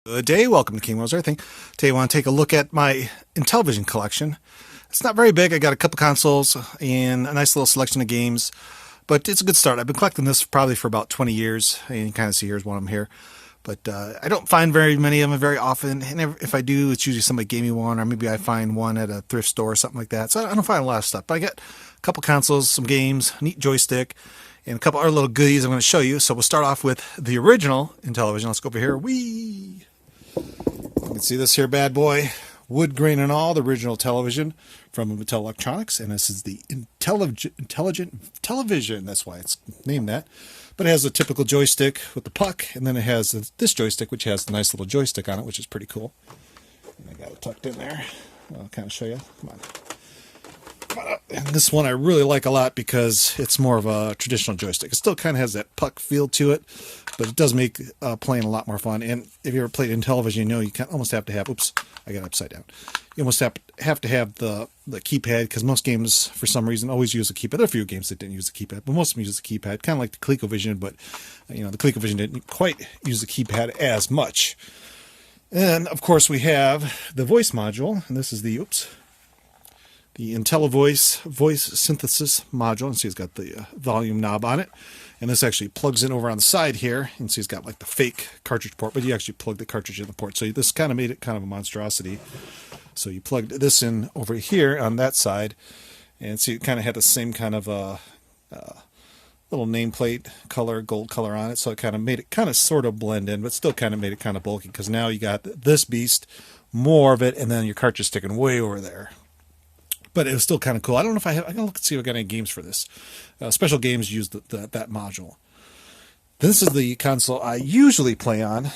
Good day, welcome to kingwilliamruleseverything. Today I want to take a look at my Intellivision collection. It's not very big. I got a couple consoles and a nice little selection of games, but it's a good start. I've been collecting this probably for about 20 years, and you can kind of see here's one of them here. But I don't find very many of them very often, and if I do, it's usually somebody gave me one, or maybe I find one at a thrift store or something like that. So I don't find a lot of stuff, but I got a couple consoles, some games, a neat joystick, and a couple other little goodies I'm going to show you. So we'll start off with the original Intellivision. Let's go over here. Whee! You can see this here bad boy, wood grain and all, the original television from Mattel Electronics, and this is the Intelligent Television. That's why it's named that. But it has a typical joystick with the puck, and then it has this joystick, which has the nice little joystick on it, which is pretty cool. And I got it tucked in there. I'll kind of show you. Come on. And this one I really like a lot because it's more of a traditional joystick. It still kind of has that puck feel to it, but it does make playing a lot more fun. And if you ever played Intellivision, you know you almost have to have, oops, I got it upside down. You almost have to have the keypad, because most games, for some reason, always use a keypad. There are a few games that didn't use the keypad, but most of them use the keypad, kind of like the ColecoVision, but you know, the ColecoVision didn't quite use the keypad as much. And of course we have the voice module, and this is the, the Intellivoice voice synthesis module. And see, it's got the volume knob on it. And this actually plugs in over on the side here. And see, it's got like the fake cartridge port, but you actually plug the cartridge in the port. So this kind of made it kind of a monstrosity. So you plugged this in over here on that side. And see, it kind of had the same kind of little nameplate color, gold color on it. So it kind of made it kind of sort of blend in, but still kind of made it kind of bulky, because now you got this beast, more of it, and then your cartridge sticking way over there. But it was still kind of cool. I don't know if I gotta look and see if I got any games for this. Special games use that module. This is the console I usually play on,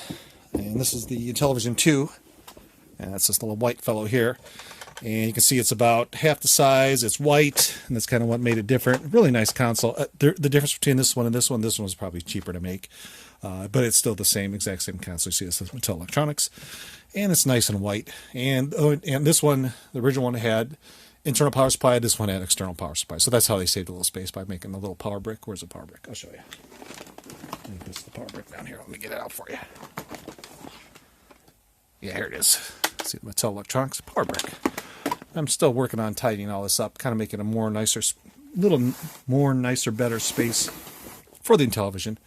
and this is the Intellivision 2, and that's this little white fellow here. And you can see it's about half the size. It's white, and that's kind of what made it different. Really nice console. The difference between this one was probably cheaper to make, but it's still the exact same console. You see this is Mattel Electronics, and it's nice and white. And this one, the original one, had internal power supply. This one had external power supply. So that's how they saved a little space, by making the little power brick. Where's the power brick? I'll show you. This is the power brick down here. Let me get it out for you. Yeah, here it is. See the Mattel Electronics power brick. I'm still working on tidying all this up, kind of making a little more nicer, better space for the Intellivision.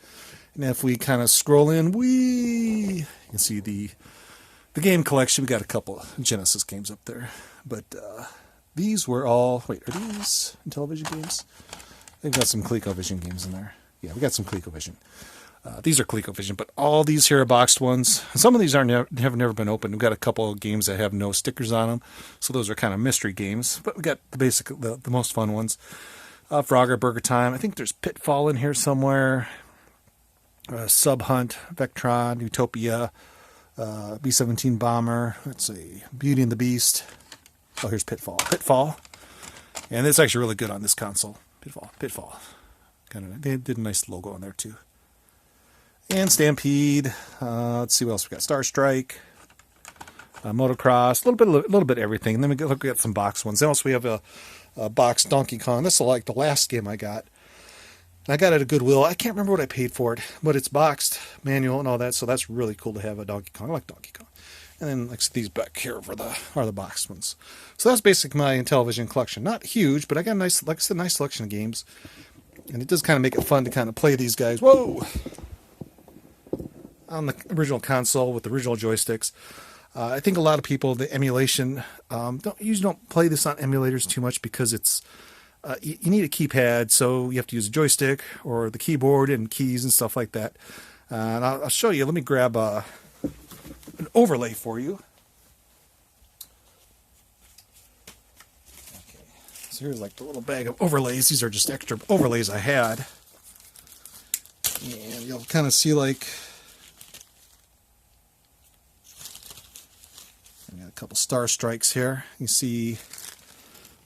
And if we kind of scroll in, you can see the game collection. We got a couple of Genesis games up there, but these were all, are these Intellivision games? They've got some ColecoVision games in there. Yeah, we got some ColecoVision. These are ColecoVision, but all these here are boxed ones. Some of these have never been opened. We've got a couple of games that have no stickers on them, so those are kind of mystery games. But we got the most fun ones. Frogger, Burger Time. I think there's Pitfall in here somewhere. Sub Hunt, Vectron, Utopia, B-17 Bomber. Let's see, Beauty and the Beast. Oh, here's Pitfall, and it's actually really good on this console. Pitfall. They did a nice logo on there too. And Stampede. Let's see what else we got. Star Strike, Motocross, a little bit of everything. And then we got some box ones. Then also we have a box Donkey Kong. This is like the last game I got. I got it at Goodwill. I can't remember what I paid for it, but it's boxed, manual, and all that. So that's really cool to have a Donkey Kong. I like Donkey Kong. And then like these back here are the boxed ones. So that's basically my Intellivision collection. Not huge, but I got a nice selection of games. And it does kind of make it fun to kind of play these guys. Whoa! On the original console with the original joysticks. I think a lot of people, the emulation, usually don't play this on emulators too much, because it's you need a keypad, so you have to use a joystick or the keyboard and keys and stuff like that. And I'll show you. Let me grab an overlay for you. Okay, so here's like the little bag of overlays. These are just extra overlays I had, and you'll kind of see like I got a couple Star Strikes here. You see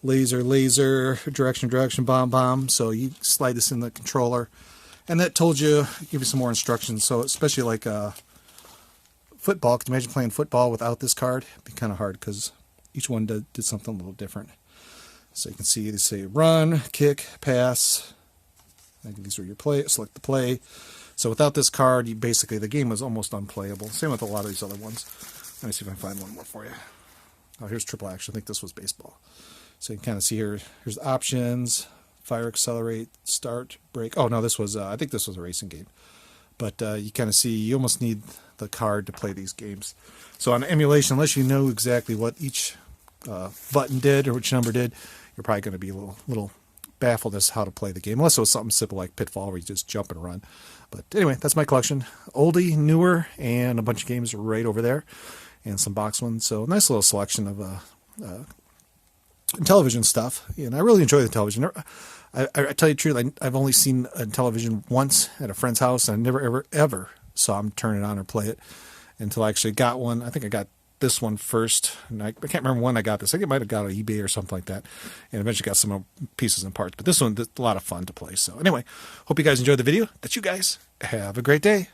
laser, direction, bomb. So you slide this in the controller, and that give you some more instructions. So especially like football, can you imagine playing football without this card? It'd be kind of hard, because each one did something a little different. So you can see they say run, kick, pass. I think these are your play. Select the play. So without this card, basically the game was almost unplayable. Same with a lot of these other ones. Let me see if I can find one more for you. Oh, here's triple action. I think this was baseball. So you can kind of see here. Here's options, fire, accelerate, start, break. Oh no, this was I think this was a racing game. But you kind of see you almost need the card to play these games. So on emulation, unless you know exactly what each button did or which number did, you're probably going to be a little baffled as to how to play the game. Unless it was something simple like Pitfall where you just jump and run. But anyway, that's my collection. Oldie, newer, and a bunch of games right over there. And some box ones. So nice little selection of Intellivision stuff. And I really enjoy the television. I tell you the truth, I've only seen Intellivision once at a friend's house, and I never, ever saw him turn it on or play it until I actually got one. I think I got this one first, and I can't remember when I got this. I think I might have got it on eBay or something like that, and eventually got some pieces and parts. But this one, a lot of fun to play. So anyway, hope you guys enjoyed the video. That you guys have a great day.